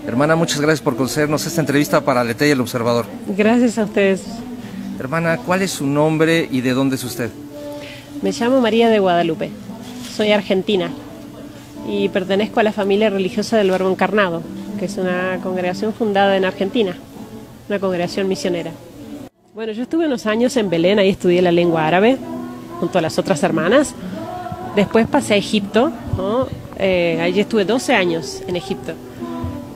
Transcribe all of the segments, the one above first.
Hermana, muchas gracias por concedernos esta entrevista para Aleteia y El Observador. Gracias a ustedes. Hermana, ¿cuál es su nombre y de dónde es usted? Me llamo María de Guadalupe, soy argentina y pertenezco a la familia religiosa del Verbo Encarnado, que es una congregación fundada en Argentina, una congregación misionera. Bueno, yo estuve unos años en Belén, ahí estudié la lengua árabe junto a las otras hermanas. Después pasé a Egipto, ¿no? Allí estuve 12 años en Egipto.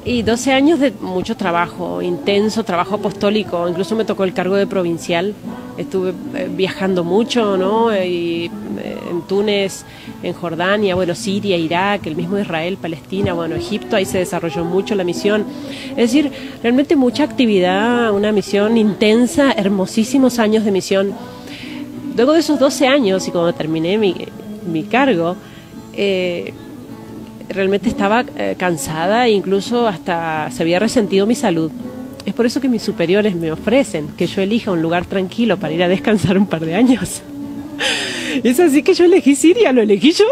Y 12 años de mucho trabajo, intenso trabajo apostólico, incluso me tocó el cargo de provincial. Estuve viajando mucho, ¿no? Y, en Túnez, en Jordania, bueno, Siria, Irak, el mismo Israel, Palestina, bueno, Egipto, ahí se desarrolló mucho la misión. Es decir, realmente mucha actividad, una misión intensa, hermosísimos años de misión. Luego de esos 12 años y cuando terminé mi cargo, realmente estaba cansada e incluso hasta se había resentido mi salud. Es por eso que mis superiores me ofrecen que yo elija un lugar tranquilo para ir a descansar un par de años. Es así que yo elegí Siria, lo elegí yo.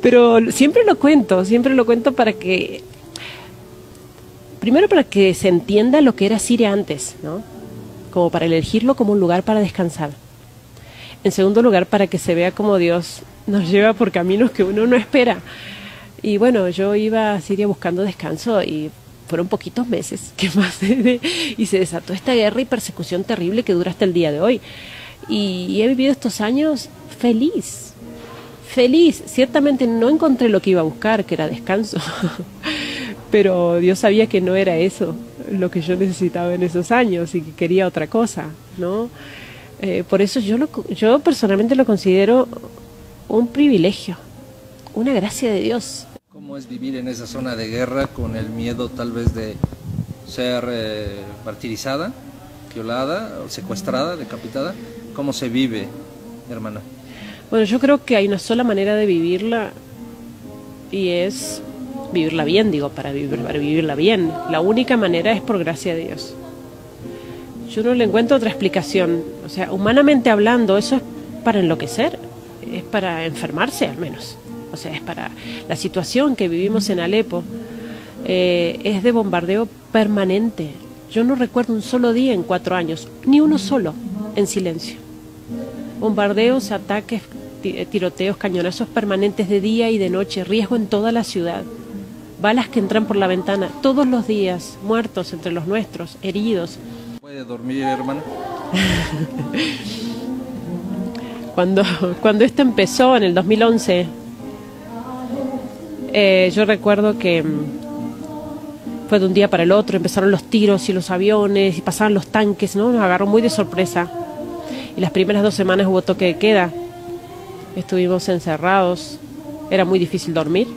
Pero siempre lo cuento para que, primero para que se entienda lo que era Siria antes, ¿no? Como para elegirlo como un lugar para descansar. En segundo lugar, para que se vea cómo Dios nos lleva por caminos que uno no espera. Y bueno, yo iba a Siria buscando descanso y fueron poquitos meses que más y se desató esta guerra y persecución terrible que dura hasta el día de hoy. Y he vivido estos años feliz. Ciertamente no encontré lo que iba a buscar, que era descanso. Pero Dios sabía que no era eso lo que yo necesitaba en esos años y que quería otra cosa, ¿no? Por eso yo personalmente lo considero un privilegio, una gracia de Dios. ¿Cómo es vivir en esa zona de guerra con el miedo tal vez de ser martirizada, violada, secuestrada, decapitada? ¿Cómo se vive, hermana? Bueno, yo creo que hay una sola manera de vivirla y es vivirla bien, para vivirla bien. La única manera es por gracia de Dios. Yo no le encuentro otra explicación. O sea, humanamente hablando, eso es para enloquecer, es para enfermarse al menos. O sea, es para la situación que vivimos en Alepo, es de bombardeo permanente. Yo no recuerdo un solo día en 4 años, ni uno solo, en silencio. Bombardeos, ataques, tiroteos, cañonazos permanentes de día y de noche, riesgo en toda la ciudad. Balas que entran por la ventana todos los días, muertos entre los nuestros, heridos. ¿Puede dormir, hermana? Cuando esto empezó en el 2011, yo recuerdo que fue de un día para el otro, empezaron los tiros y los aviones y pasaban los tanques, ¿no? Nos agarró muy de sorpresa. Y las primeras 2 semanas hubo toque de queda, estuvimos encerrados, era muy difícil dormir.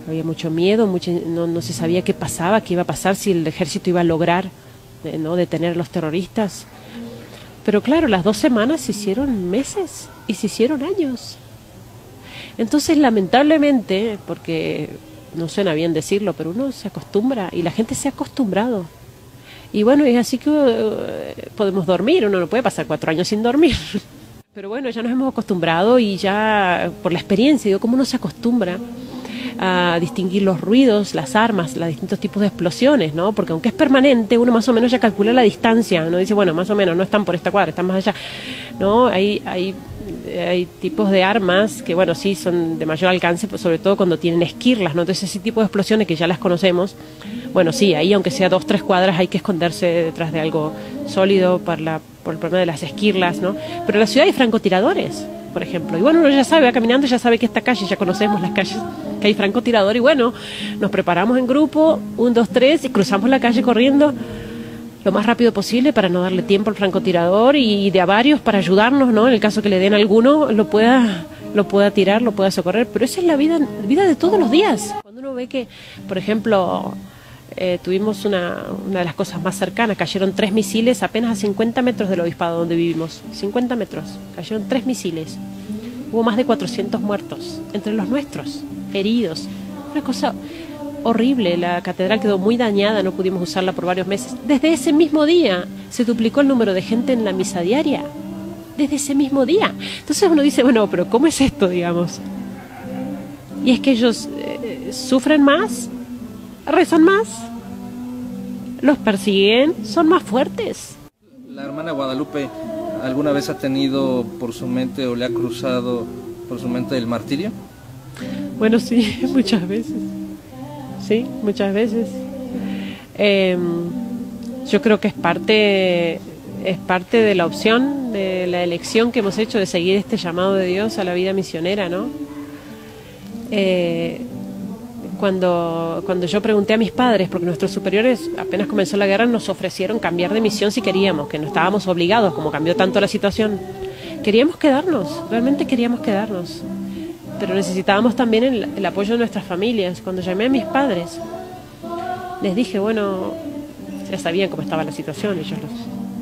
Había mucho miedo, no se sabía qué pasaba, qué iba a pasar, si el ejército iba a lograr, ¿no?, detener a los terroristas. Pero claro, las 2 semanas se hicieron meses y se hicieron años. Entonces, lamentablemente, porque no suena bien decirlo, pero uno se acostumbra y la gente se ha acostumbrado. Y bueno, es así que podemos dormir, uno no puede pasar 4 años sin dormir. Pero bueno, ya nos hemos acostumbrado y ya por la experiencia, digo, cómo uno se acostumbra a distinguir los ruidos, las armas, los distintos tipos de explosiones, ¿no? Porque aunque es permanente, uno más o menos ya calcula la distancia, ¿no? Dice, bueno, más o menos, no están por esta cuadra, están más allá, ¿no? Hay tipos de armas que, bueno, sí, son de mayor alcance, pues sobre todo cuando tienen esquirlas, ¿no? Entonces ese tipo de explosiones que ya las conocemos, bueno, sí, ahí aunque sea 2, 3 cuadras hay que esconderse detrás de algo sólido por el problema de las esquirlas, ¿no? Pero en la ciudad hay francotiradores, por ejemplo, y bueno, uno ya sabe, va caminando, ya sabe que esta calle, ya conocemos las calles, que hay francotirador, y bueno, nos preparamos en grupo, 1, 2, 3, y cruzamos la calle corriendo lo más rápido posible para no darle tiempo al francotirador y de a varios para ayudarnos, ¿no? En el caso que le den a alguno, lo pueda tirar, lo pueda socorrer, pero esa es la vida de todos los días. Cuando uno ve que, por ejemplo, tuvimos una de las cosas más cercanas, cayeron 3 misiles apenas a 50 metros del obispado donde vivimos, 50 metros, cayeron 3 misiles, hubo más de 400 muertos, entre los nuestros, heridos, una cosa horrible. La catedral quedó muy dañada, no pudimos usarla por varios meses. Desde ese mismo día se duplicó el número de gente en la misa diaria, desde ese mismo día. Entonces uno dice, bueno, pero ¿cómo es esto, digamos? Y es que ellos sufren más, rezan más, los persiguen, son más fuertes. ¿La hermana Guadalupe alguna vez ha tenido por su mente o le ha cruzado por su mente el martirio? Bueno, sí, muchas veces. Sí, muchas veces. Yo creo que es parte de la opción, de la elección que hemos hecho de seguir este llamado de Dios a la vida misionera, ¿no? Cuando yo pregunté a mis padres, porque nuestros superiores apenas comenzó la guerra nos ofrecieron cambiar de misión si queríamos, que no estábamos obligados, como cambió tanto la situación. Queríamos quedarnos, realmente queríamos quedarnos, pero necesitábamos también el apoyo de nuestras familias. Cuando llamé a mis padres, les dije, bueno, ya sabían cómo estaba la situación,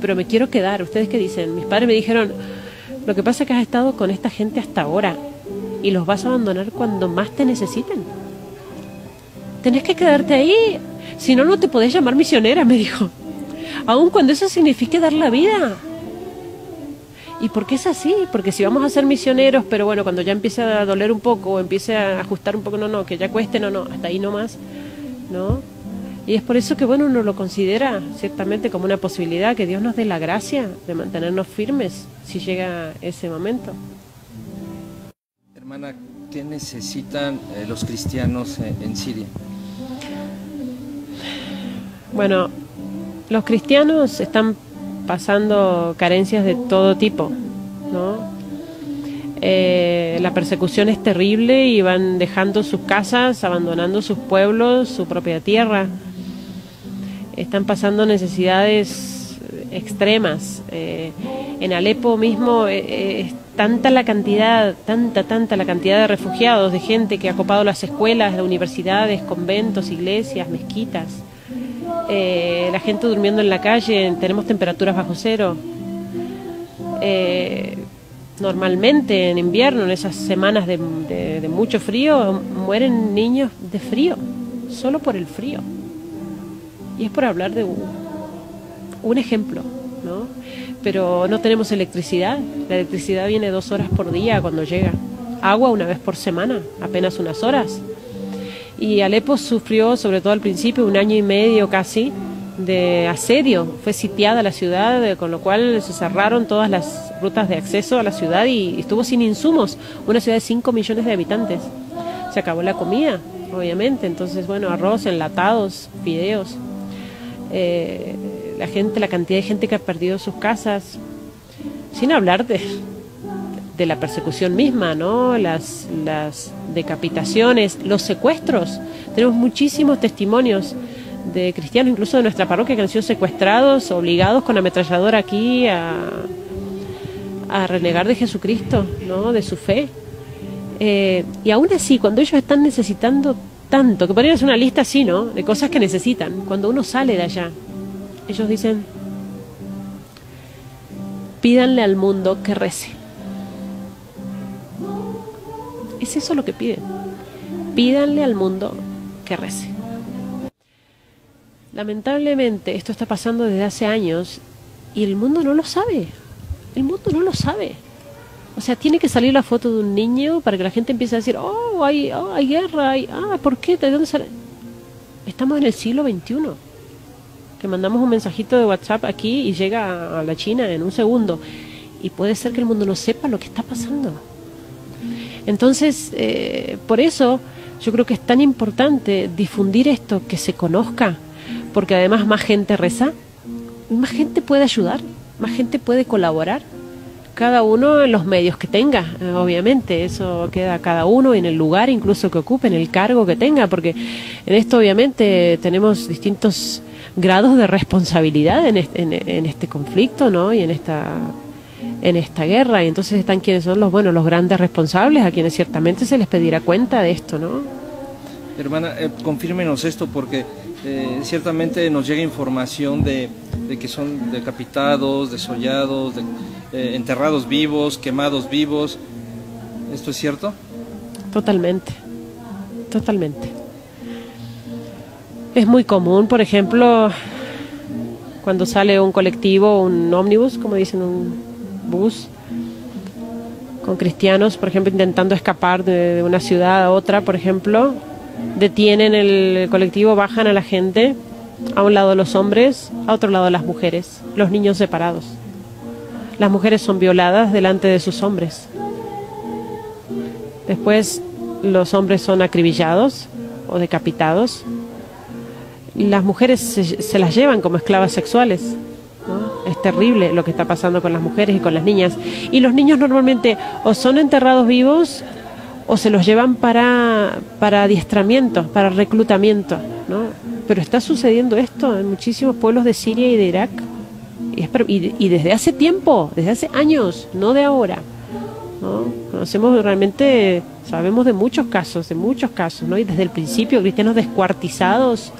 pero me quiero quedar, ¿ustedes qué dicen? Mis padres me dijeron, lo que pasa es que has estado con esta gente hasta ahora y los vas a abandonar cuando más te necesiten. Tenés que quedarte ahí, si no, no te podés llamar misionera, me dijo. Aun cuando eso signifique dar la vida. ¿Y por qué es así? Porque si vamos a ser misioneros, pero bueno, cuando ya empiece a doler un poco, o empiece a ajustar un poco, no, que ya cueste, no, hasta ahí nomás, ¿no? Y es por eso que, bueno, uno lo considera ciertamente como una posibilidad, que Dios nos dé la gracia de mantenernos firmes si llega ese momento. Hermana, ¿qué necesitan los cristianos en Siria? Bueno, los cristianos están pasando carencias de todo tipo, ¿no? La persecución es terrible y van dejando sus casas, abandonando sus pueblos, su propia tierra. Están pasando necesidades extremas. En Alepo mismo es tanta la cantidad de refugiados, de gente que ha copado las escuelas, las universidades, conventos, iglesias, mezquitas. La gente durmiendo en la calle, tenemos temperaturas bajo cero. Normalmente en invierno, en esas semanas de mucho frío, mueren niños de frío, solo por el frío. Y es por hablar de un ejemplo, ¿no? Pero no tenemos electricidad. La electricidad viene 2 horas por día cuando llega. Agua una vez por semana, apenas unas horas. Y Alepo sufrió, sobre todo al principio, 1 año y medio casi de asedio. Fue sitiada la ciudad, con lo cual se cerraron todas las rutas de acceso a la ciudad y estuvo sin insumos. Una ciudad de 5 millones de habitantes. Se acabó la comida, obviamente. Entonces, bueno, arroz, enlatados, fideos. La cantidad de gente que ha perdido sus casas, sin hablar de la persecución misma, ¿no? Las decapitaciones, los secuestros. Tenemos muchísimos testimonios de cristianos, incluso de nuestra parroquia, que han sido secuestrados, obligados con ametralladora aquí a renegar de Jesucristo, ¿no? De su fe. Y aún así, cuando ellos están necesitando tanto, que podrían hacer una lista así, ¿no? De cosas que necesitan. Cuando uno sale de allá, ellos dicen, pídanle al mundo que rece. Es eso lo que piden. Pídanle al mundo que rece. Lamentablemente, esto está pasando desde hace años y el mundo no lo sabe. El mundo no lo sabe. O sea, tiene que salir la foto de un niño para que la gente empiece a decir, hay guerra, ¿por qué? ¿De dónde sale? Estamos en el siglo XXI. Que mandamos un mensajito de WhatsApp aquí y llega a la China en un segundo. Y puede ser que el mundo no sepa lo que está pasando. Entonces, por eso yo creo que es tan importante difundir esto, que se conozca, porque además más gente reza, más gente puede ayudar, más gente puede colaborar. Cada uno en los medios que tenga, obviamente, eso queda a cada uno en el lugar incluso que ocupe, en el cargo que tenga, porque en esto obviamente tenemos distintos grados de responsabilidad en este conflicto, ¿no? Y en esta guerra, y entonces están quienes son los grandes responsables, a quienes ciertamente se les pedirá cuenta de esto, ¿no? Hermana, confírmenos esto, porque ciertamente nos llega información de que son decapitados, desollados, enterrados vivos, quemados vivos. ¿Esto es cierto? Totalmente. Es muy común, por ejemplo, cuando sale un colectivo, un ómnibus, como dicen, un bus, con cristianos, por ejemplo, intentando escapar de una ciudad a otra, por ejemplo, detienen el colectivo, bajan a la gente, a un lado los hombres, a otro lado las mujeres, los niños separados. Las mujeres son violadas delante de sus hombres. Después los hombres son acribillados o decapitados. Las mujeres se las llevan como esclavas sexuales, ¿no? Es terrible lo que está pasando con las mujeres y con las niñas. Y los niños normalmente o son enterrados vivos o se los llevan para adiestramiento, para reclutamiento, ¿no? Pero está sucediendo esto en muchísimos pueblos de Siria y de Irak. Y desde hace tiempo, desde hace años, no de ahora, ¿no? Conocemos realmente, sabemos de muchos casos, ¿no? Y desde el principio, cristianos descuartizados,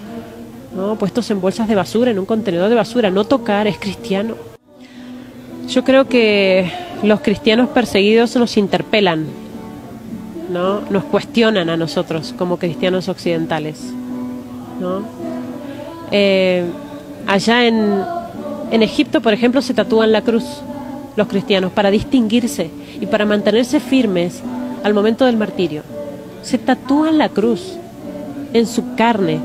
¿no? Puestos en bolsas de basura, en un contenedor de basura. No tocar es cristiano. Yo creo que los cristianos perseguidos nos interpelan, ¿no? Nos cuestionan a nosotros como cristianos occidentales, ¿no? Allá en Egipto, por ejemplo, se tatúan la cruz los cristianos para distinguirse y para mantenerse firmes al momento del martirio. Se tatúan la cruz en su carne.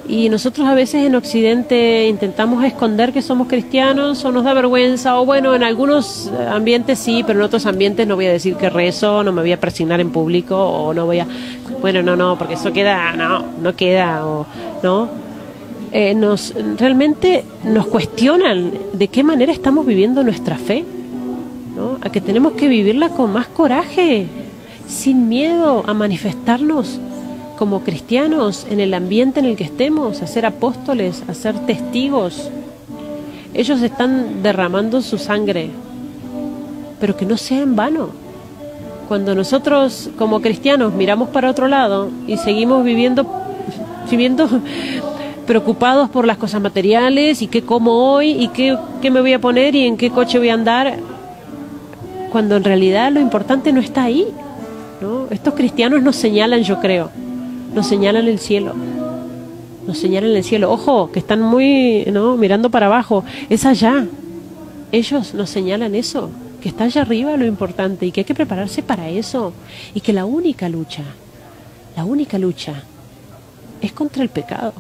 Y nosotros a veces en Occidente intentamos esconder que somos cristianos, o nos da vergüenza, o bueno, en algunos ambientes sí, pero en otros ambientes no voy a decir que rezo, no me voy a presignar en público, o no voy a... Bueno, no, porque eso queda... No queda, o... ¿no? Realmente nos cuestionan de qué manera estamos viviendo nuestra fe, ¿no? A que tenemos que vivirla con más coraje, sin miedo a manifestarnos como cristianos en el ambiente en el que estemos, a ser apóstoles, a ser testigos. Ellos están derramando su sangre, pero que no sea en vano. Cuando nosotros como cristianos miramos para otro lado y seguimos viviendo preocupados por las cosas materiales y qué como hoy y qué me voy a poner y en qué coche voy a andar, cuando en realidad lo importante no está ahí, ¿no? Estos cristianos nos señalan, yo creo, nos señalan el cielo. Nos señalan el cielo. Ojo, que están muy, ¿no?, mirando para abajo. Es allá. Ellos nos señalan eso, que está allá arriba lo importante y que hay que prepararse para eso. Y que la única lucha es contra el pecado.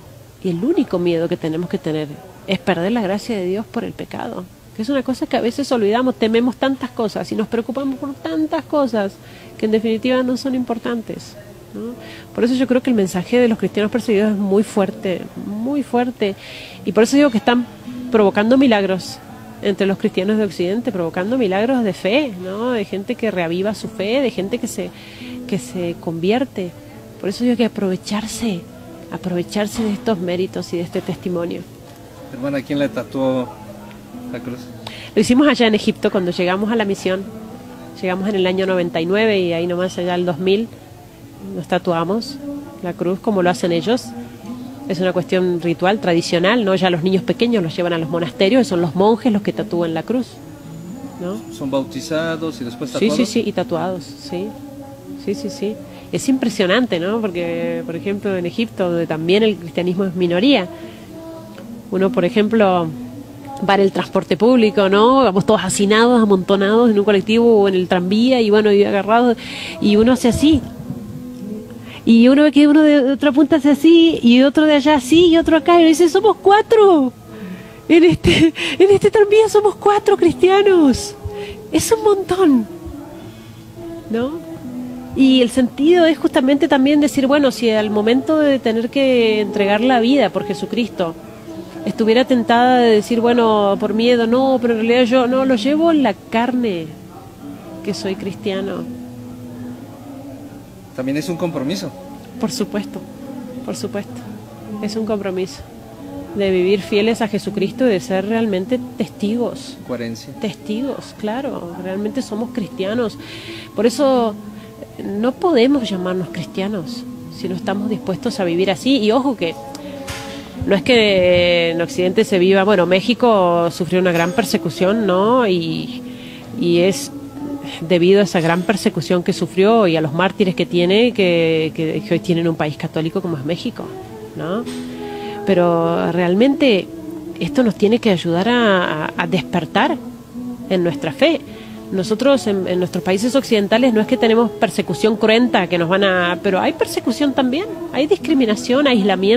Y el único miedo que tenemos que tener es perder la gracia de Dios por el pecado. Que es una cosa que a veces olvidamos, tememos tantas cosas y nos preocupamos por tantas cosas que en definitiva no son importantes, ¿no? Por eso yo creo que el mensaje de los cristianos perseguidos es muy fuerte, y por eso digo que están provocando milagros entre los cristianos de Occidente, provocando milagros de fe, ¿no? De gente que reaviva su fe, de gente que se convierte. Por eso digo que aprovecharse de estos méritos y de este testimonio. Hermana, ¿quién le tatuó la cruz? Lo hicimos allá en Egipto cuando llegamos a la misión. Llegamos en el año 99 y ahí nomás allá el 2000 nos tatuamos la cruz como lo hacen ellos. Es una cuestión ritual, tradicional, ¿no? Ya los niños pequeños los llevan a los monasterios y son los monjes los que tatúan la cruz, ¿no? ¿Son bautizados y después tatuados? Sí, y tatuados, sí. Es impresionante, ¿no? Porque, por ejemplo, en Egipto, donde también el cristianismo es minoría, uno, por ejemplo, va en el transporte público, ¿no? Vamos todos hacinados, amontonados en un colectivo o en el tranvía y bueno, y agarrados, y uno hace así. Y uno ve que uno de otra punta hace así, y otro de allá así, y otro acá, y uno dice, somos 4. En este tranvía somos 4 cristianos. Es un montón, ¿no? Y el sentido es justamente también decir, bueno, si al momento de tener que entregar la vida por Jesucristo estuviera tentada de decir, bueno, por miedo, no, pero en realidad yo no, lo llevo en la carne, que soy cristiano. También es un compromiso. Por supuesto, es un compromiso de vivir fieles a Jesucristo y de ser realmente testigos. Coherencia. Testigos, claro, realmente somos cristianos. Por eso no podemos llamarnos cristianos si no estamos dispuestos a vivir así. Y ojo que no es que en Occidente se viva... Bueno, México sufrió una gran persecución, ¿no? Y es debido a esa gran persecución que sufrió y a los mártires que tiene, que hoy tienen un país católico como es México, ¿no? Pero realmente esto nos tiene que ayudar a despertar en nuestra fe. Nosotros en nuestros países occidentales no es que tenemos persecución cruenta, que nos van a... pero hay persecución también, hay discriminación, aislamiento.